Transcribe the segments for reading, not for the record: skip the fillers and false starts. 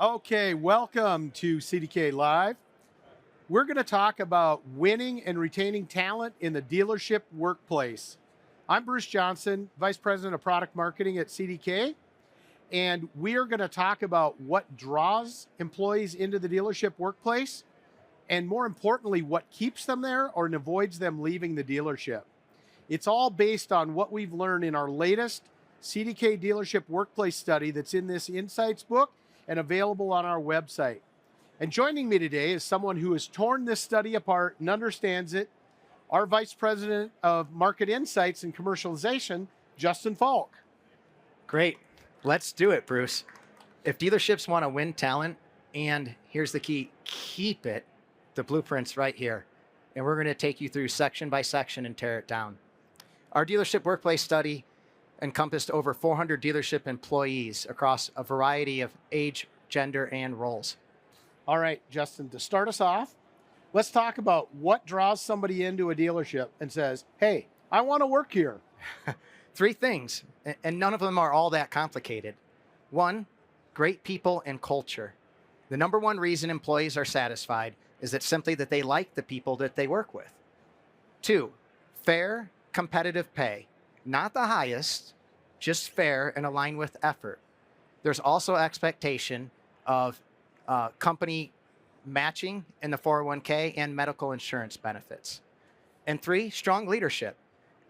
Okay, welcome to CDK Live. We're going to talk about winning and retaining talent in the dealership workplace. I'm Bruce Johnson, Vice President of Product Marketing at CDK, and we are going to talk about what draws employees into the dealership workplace, and more importantly, what keeps them there or avoids them leaving the dealership. It's all based on what we've learned in our latest CDK dealership workplace study that's in this Insights book and available on our website. And joining me today is someone who has torn this study apart and understands it, our Vice President of Market Insights and Commercialization, Justin Falk. Great. Let's do it, Bruce. If dealerships want to win talent, and here's the key, keep it, the blueprint's right here. And we're going to take you through section by section and tear it down. Our dealership workplace study encompassed over 400 dealership employees across a variety of age, gender, and roles. All right, Justin, to start us off, let's talk about what draws somebody into a dealership and says, hey, I want to work here. Three things, and none of them are all that complicated. One, great people and culture. The number one reason employees are satisfied is simply that they like the people that they work with. Two, fair, competitive pay. Not the highest, just fair and aligned with effort. There's also expectation of company matching in the 401k and medical insurance benefits. And three, strong leadership.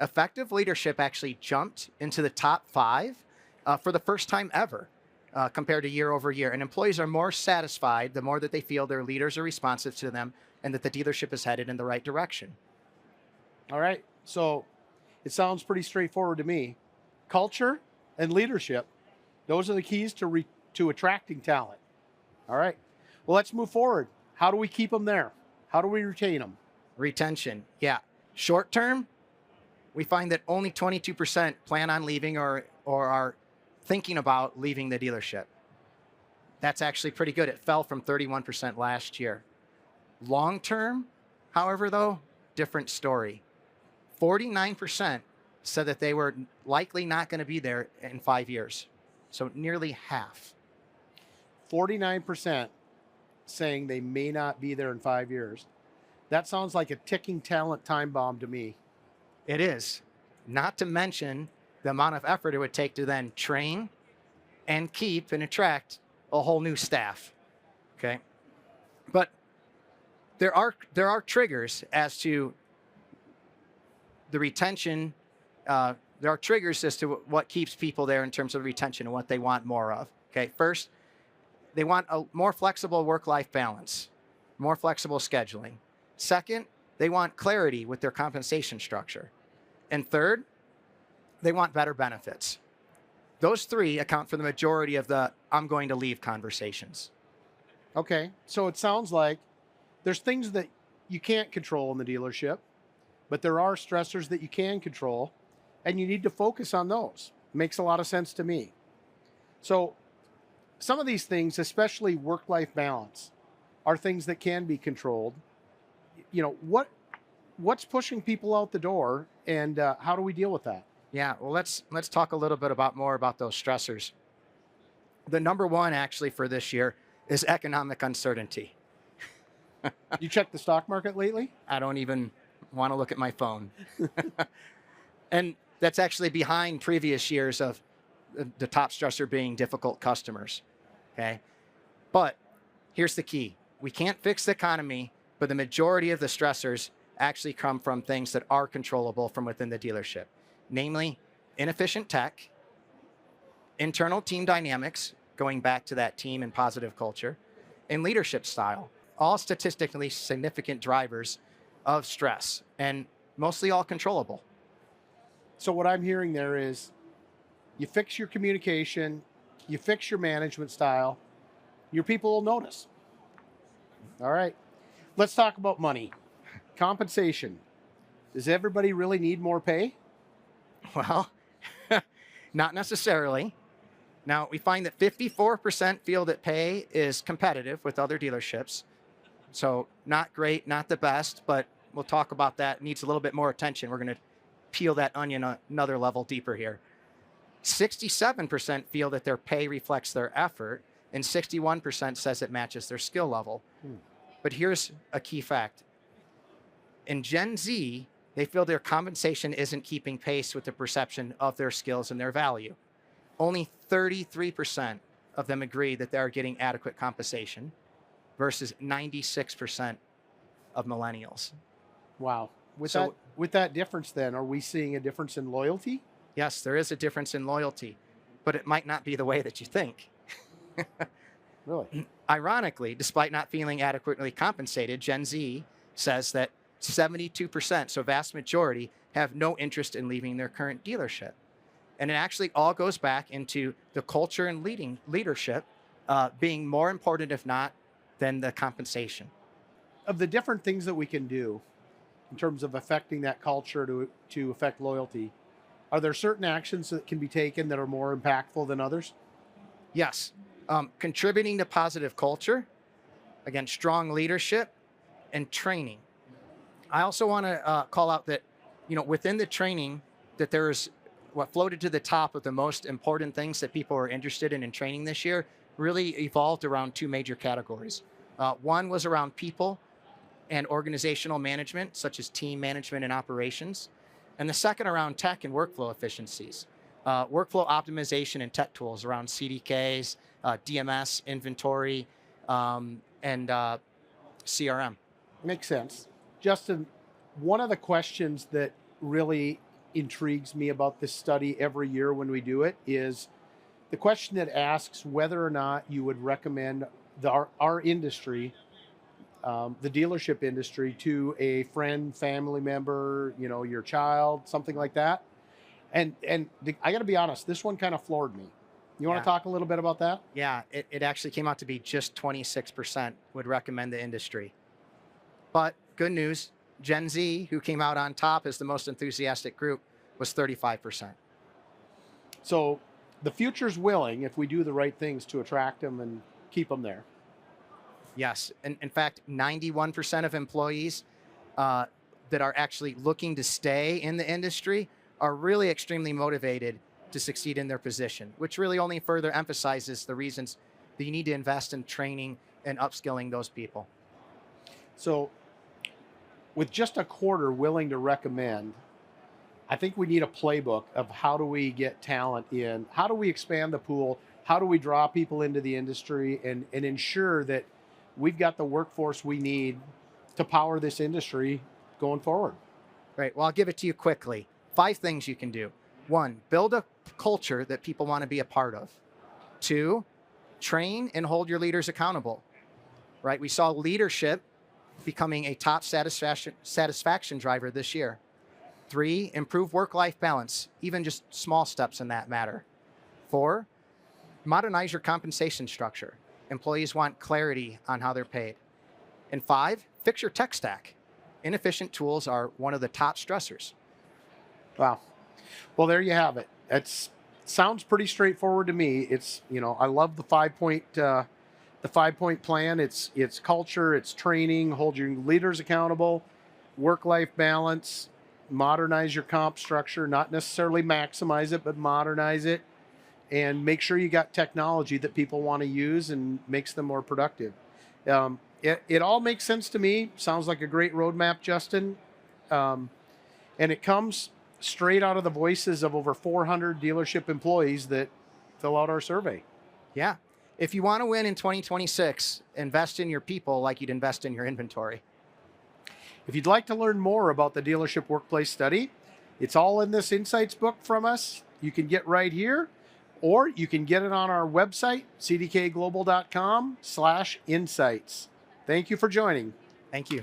Effective leadership actually jumped into the top 5 for the first time ever compared to year over year. And employees are more satisfied the more that they feel their leaders are responsive to them and that the dealership is headed in the right direction. All right, so it sounds pretty straightforward to me. Culture and leadership, those are the keys to attracting talent. All right, well, let's move forward. How do we keep them there? How do we retain them? Retention, yeah. Short term, we find that only 22% plan on leaving or are thinking about leaving the dealership. That's actually pretty good. It fell from 31% last year. Long term, however, though, different story. 49% said that they were likely not going to be there in 5 years. So nearly half. 49% saying they may not be there in 5 years. That sounds like a ticking talent time bomb to me. It is. Not to mention the amount of effort it would take to then train and keep and attract a whole new staff. Okay. But there are triggers as to the retention. There are triggers as to what keeps people there in terms of retention and what they want more of. Okay. First, they want a more flexible work-life balance, more flexible scheduling. Second, they want clarity with their compensation structure. And third, they want better benefits. Those three account for the majority of the I'm going to leave conversations. Okay, so it sounds like there's things that you can't control in the dealership, but there are stressors that you can control, and you need to focus on those. Makes a lot of sense to me. So some of these things, especially work-life balance, are things that can be controlled. You know, what's pushing people out the door, and how do we deal with that? Yeah, well, let's talk a little bit more about those stressors. The number one actually for this year is economic uncertainty. You checked the stock market lately? I don't even want to look at my phone. And that's actually behind previous years of the top stressor being difficult customers. Okay. But here's the key. We can't fix the economy, but the majority of the stressors actually come from things that are controllable from within the dealership, namely inefficient tech, internal team dynamics, going back to that team and positive culture, and leadership style, all statistically significant drivers of stress and mostly all controllable. So what I'm hearing there is you fix your communication, you fix your management style, your people will notice. All right, let's talk about money. Compensation. Does everybody really need more pay? Well, not necessarily. Now, we find that 54% feel that pay is competitive with other dealerships. So not great, not the best, but we'll talk about that. It needs a little bit more attention. We're going to peel that onion another level deeper here. 67% feel that their pay reflects their effort, and 61% says it matches their skill level. But here's a key fact. In Gen Z, they feel their compensation isn't keeping pace with the perception of their skills and their value. Only 33% of them agree that they are getting adequate compensation versus 96% of millennials. Wow. With that difference then, are we seeing a difference in loyalty? Yes, there is a difference in loyalty, but it might not be the way that you think. Really? Ironically, despite not feeling adequately compensated, Gen Z says that 72%, so vast majority, have no interest in leaving their current dealership. And it actually all goes back into the culture and leadership being more important, if not, than the compensation. Of the different things that we can do in terms of affecting that culture to affect loyalty, are there certain actions that can be taken that are more impactful than others? Yes. Contributing to positive culture, again, strong leadership, and training. I also want to call out that, within the training, that there's what floated to the top of the most important things that people are interested in training this year really evolved around two major categories. One was around people and organizational management, such as team management and operations. And the second around tech and workflow efficiencies, workflow optimization and tech tools around CDKs, DMS, inventory, and CRM. Makes sense. Justin, one of the questions that really intrigues me about this study every year when we do it is the question that asks whether or not you would recommend our industry, the dealership industry, to a friend, family member, your child, something like that. And I got to be honest, this one kind of floored me. You want to talk a little bit about that? Yeah, it actually came out to be just 26% would recommend the industry. But good news, Gen Z, who came out on top as the most enthusiastic group, was 35%. So the future's willing if we do the right things to attract them and keep them there. Yes. And in fact, 91% of employees that are actually looking to stay in the industry are really extremely motivated to succeed in their position, which really only further emphasizes the reasons that you need to invest in training and upskilling those people. So with just a quarter willing to recommend, I think we need a playbook of how do we get talent in, how do we expand the pool, how do we draw people into the industry and ensure that we've got the workforce we need to power this industry going forward. Right. Well, I'll give it to you quickly. 5 things you can do. 1, build a culture that people want to be a part of. 2, train and hold your leaders accountable. Right. We saw leadership becoming a top satisfaction driver this year. 3, improve work-life balance, even just small steps in that matter. 4, modernize your compensation structure. Employees want clarity on how they're paid. And 5, fix your tech stack. Inefficient tools are one of the top stressors. Wow. Well, there you have it. It sounds pretty straightforward to me. It's, I love the 5-point plan. It's culture, it's training, hold your leaders accountable, work-life balance, modernize your comp structure, not necessarily maximize it, but modernize it, and make sure you got technology that people want to use and makes them more productive. It all makes sense to me. Sounds like a great roadmap, Justin. And it comes straight out of the voices of over 400 dealership employees that fill out our survey. Yeah. If you want to win in 2026, invest in your people like you'd invest in your inventory. If you'd like to learn more about the Dealership Workplace Study, it's all in this Insights book from us. You can get right here, or you can get it on our website, cdkglobal.com/insights. Thank you for joining. Thank you.